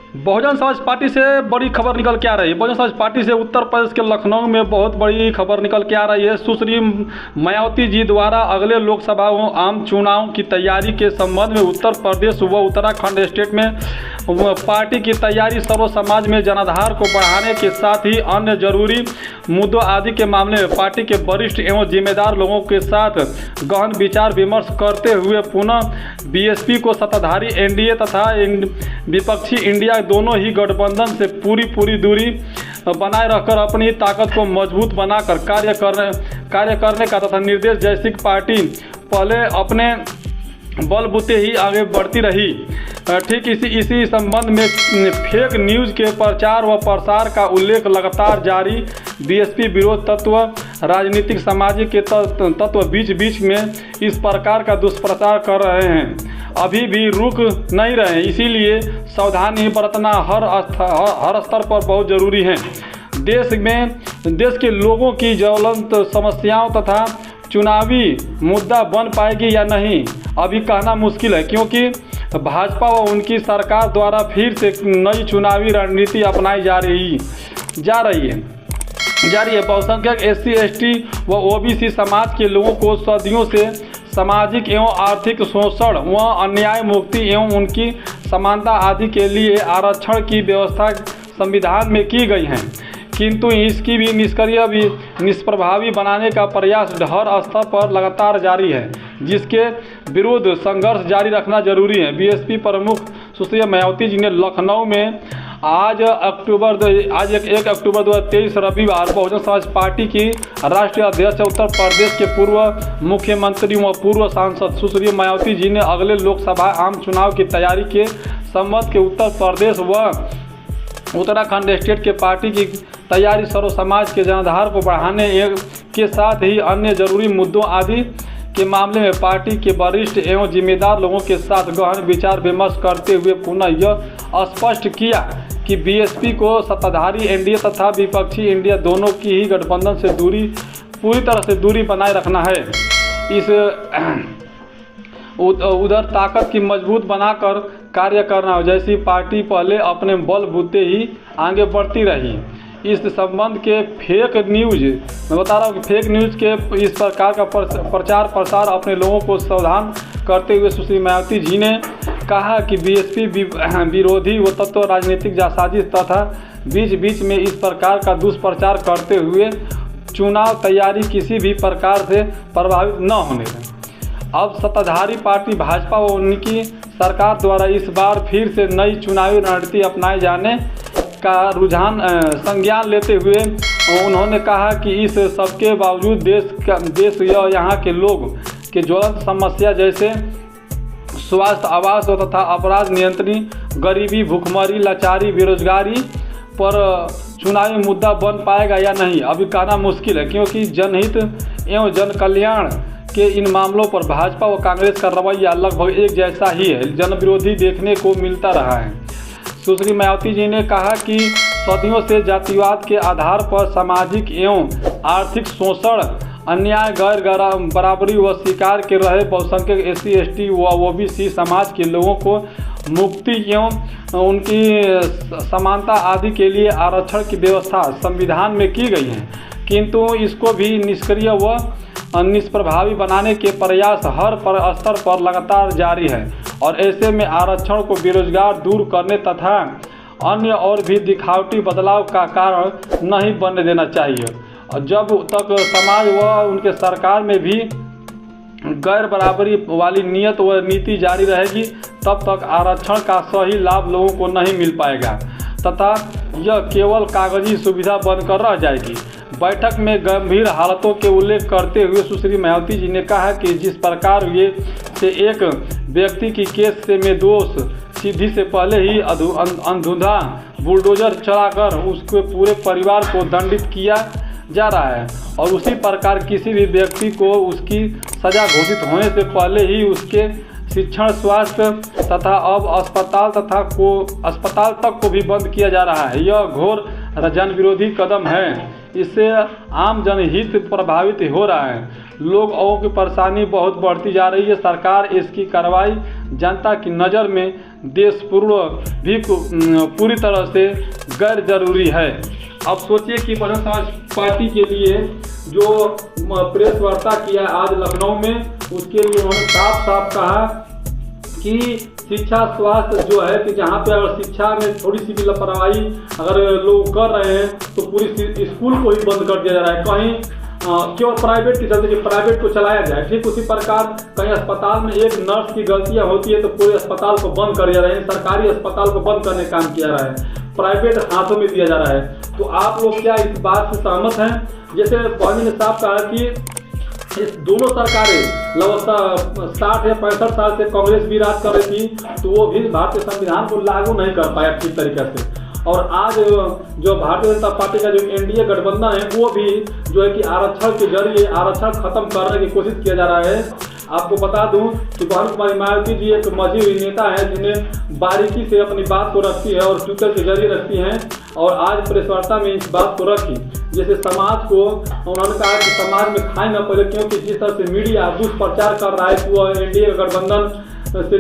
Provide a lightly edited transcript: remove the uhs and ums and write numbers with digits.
Bahujan Samaj party से बड़ी खबर निकल के आ रही है। बहुजन समाज पार्टी से उत्तर प्रदेश के लखनऊ में बहुत बड़ी खबर निकल के आ रही है। सुश्री मायावती जी द्वारा अगले लोकसभा व आम चुनाव की तैयारी के संबंध में उत्तर प्रदेश व उत्तराखंड स्टेट में पार्टी की तैयारी सर्व समाज में जनाधार को बढ़ाने के साथ ही अन्य जरूरी मुद्दों आदि के मामले में पार्टी के वरिष्ठ एवं जिम्मेदार लोगों के साथ गहन विचार विमर्श करते हुए पुनः बीएसपी को सत्ताधारी एनडीए तथा विपक्षी इंडिया दोनों ही गठबंधन से पूरी दूरी बनाए रखकर अपनी ताकत को मजबूत बनाकर कार्य करने का तथा निर्देश जैसी पार्टी पहले अपने बलबूते ही आगे बढ़ती रही। ठीक इसी संबंध में फेक न्यूज़ के प्रचार व प्रसार का उल्लेख लगातार जारी। बीएसपी विरोध तत्व राजनीतिक सामाजिक के तत्व बीच में इस प्रकार का दुष्प्रचार कर रहे हैं, अभी भी रुक नहीं रहे। इसीलिए सावधानी बरतना हर स्तर पर बहुत ज़रूरी है। देश के लोगों की ज्वलंत समस्याओं तथा चुनावी मुद्दा बन पाएगी या नहीं अभी कहना मुश्किल है, क्योंकि भाजपा व उनकी सरकार द्वारा फिर से नई चुनावी रणनीति अपनाई जा रही है। बहुसंख्यक एससी एसटी व ओबीसी समाज के लोगों को सदियों से सामाजिक एवं आर्थिक शोषण व अन्याय मुक्ति एवं उनकी समानता आदि के लिए आरक्षण की व्यवस्था संविधान में की गई है, किंतु इसकी भी निष्प्रभावी बनाने का प्रयास हर स्तर पर लगातार जारी है, जिसके विरुद्ध संघर्ष जारी रखना जरूरी है। बीएसपी प्रमुख सुश्री मायावती जी ने लखनऊ में आज 1 अक्टूबर 2023 रविवार बहुजन समाज पार्टी की राष्ट्रीय अध्यक्ष उत्तर प्रदेश के पूर्व मुख्यमंत्री व पूर्व सांसद सुश्री मायावती जी ने अगले लोकसभा आम चुनाव की तैयारी के संबंध के उत्तर प्रदेश व उत्तराखंड स्टेट के पार्टी की तैयारी सर्व समाज के जनाधार को बढ़ाने के साथ ही अन्य जरूरी मुद्दों आदि के मामले में पार्टी के वरिष्ठ एवं जिम्मेदार लोगों के साथ गहन विचार विमर्श करते हुए पुनः यह स्पष्ट किया कि बीएसपी को सत्ताधारी एनडीए तथा विपक्षी इंडिया दोनों की ही गठबंधन से पूरी तरह से दूरी बनाए रखना है। इस उधर ताकत की मजबूत बनाकर कार्य करना जैसी पार्टी पहले अपने बलबूते ही आगे बढ़ती रही। इस संबंध के फेक न्यूज़ मैं बता रहा हूँ कि फेक न्यूज़ के इस प्रकार का प्रचार प्रसार अपने लोगों को सावधान करते हुए सुश्री मायावती जी ने कहा कि बीएसपी विरोधी व तत्व राजनीतिक जासाजिश तथा बीच में इस प्रकार का दुष्प्रचार करते हुए चुनाव तैयारी किसी भी प्रकार से प्रभावित न होने दें। अब सत्ताधारी पार्टी भाजपा व उनकी सरकार द्वारा इस बार फिर से नई चुनावी रणनीति अपनाए जाने का रुझान संज्ञान लेते हुए उन्होंने कहा कि इस सबके बावजूद देश या यहाँ के लोग के ज्वलंत समस्या जैसे स्वास्थ्य, आवास तथा अपराध नियंत्रण, गरीबी, भूखमरी, लाचारी, बेरोजगारी पर चुनावी मुद्दा बन पाएगा या नहीं अभी कहना मुश्किल है, क्योंकि जनहित एवं जन कल्याण के इन मामलों पर भाजपा व कांग्रेस का रवैया लगभग एक जैसा ही है, जनविरोधी देखने को मिलता रहा है। सुश्री मायावती जी ने कहा कि सदियों से जातिवाद के आधार पर सामाजिक एवं आर्थिक शोषण, अन्याय, गैर बराबरी व शिकार के रहे बहुसंख्यक एससी एसटी व ओबीसी समाज के लोगों को मुक्ति एवं उनकी समानता आदि के लिए आरक्षण की व्यवस्था संविधान में की गई है, किंतु इसको भी निष्क्रिय व निष्प्रभावी बनाने के प्रयास हर स्तर पर लगातार जारी है और ऐसे में आरक्षण को बेरोजगार दूर करने तथा अन्य और भी दिखावटी बदलाव का कारण नहीं बनने देना चाहिए। और जब तक समाज व उनके सरकार में भी गैर बराबरी वाली नियत व नीति जारी रहेगी, तब तक आरक्षण का सही लाभ लोगों को नहीं मिल पाएगा तथा यह केवल कागजी सुविधा बनकर रह जाएगी। बैठक में गंभीर हालतों के उल्लेख करते हुए सुश्री मायावती जी ने कहा कि जिस प्रकार ये से एक व्यक्ति की केस से में दोष सिद्धि से पहले ही अंधुंधा बुलडोजर चलाकर उसके पूरे परिवार को दंडित किया जा रहा है और उसी प्रकार किसी भी व्यक्ति को उसकी सज़ा घोषित होने से पहले ही उसके शिक्षण, स्वास्थ्य तथा अब अस्पताल तक को भी बंद किया जा रहा है। यह घोर जनविरोधी कदम है। इससे आम जनहित प्रभावित हो रहा है। लोगों की परेशानी बहुत बढ़ती जा रही है। सरकार इसकी कार्रवाई जनता की नज़र में देशपूर्व भी पूरी तरह से गैर जरूरी है। अब सोचिए कि बहुजन समाज पार्टी के लिए जो प्रेस वार्ता किया आज लखनऊ में, उसके लिए उन्होंने साफ साफ कहा कि शिक्षा स्वास्थ्य जो है कि जहाँ पे अगर शिक्षा में थोड़ी सी भी लापरवाही अगर लोग कर रहे हैं तो पूरी स्कूल को ही बंद कर दिया जा रहा है। कहीं क्यों प्राइवेट की चलते कि प्राइवेट को चलाया जाए। ठीक उसी प्रकार कहीं अस्पताल में एक नर्स की गलतियां होती है तो पूरे अस्पताल को बंद कर दिया रहा है। सरकारी अस्पताल को बंद करने का काम किया रहा है, प्राइवेट हाथों में दिया जा रहा है। तो आप लोग क्या इस बात से सहमत हैं? जैसे भाजी ने साफ कहा कि इस दोनों सरकारें लगभग 60 या 65 साल से कांग्रेस भी राज कर रही थी, तो वो भी भारतीय संविधान को लागू नहीं कर पाया ठीक तरीके से। और आज जो भारतीय जनता पार्टी का जो एनडीए गठबंधन है वो भी जो है कि आरक्षण के जरिए आरक्षण खत्म करने की कोशिश किया जा रहा है। आपको बता दूं कि भानु कुमारी मायावती जी एक मजी हुई नेता है जिन्हें बारीकी से अपनी बात को रखती है और ट्विटर के जरिए रखती हैं, और आज प्रेस वार्ता में इस बात को रखी। जैसे समाज को उन्होंने कहा कि समाज में खाए न पड़े, क्योंकि जिस तरह से मीडिया दुष्प्रचार कर रहा है कि वो एनडीए गठबंधन से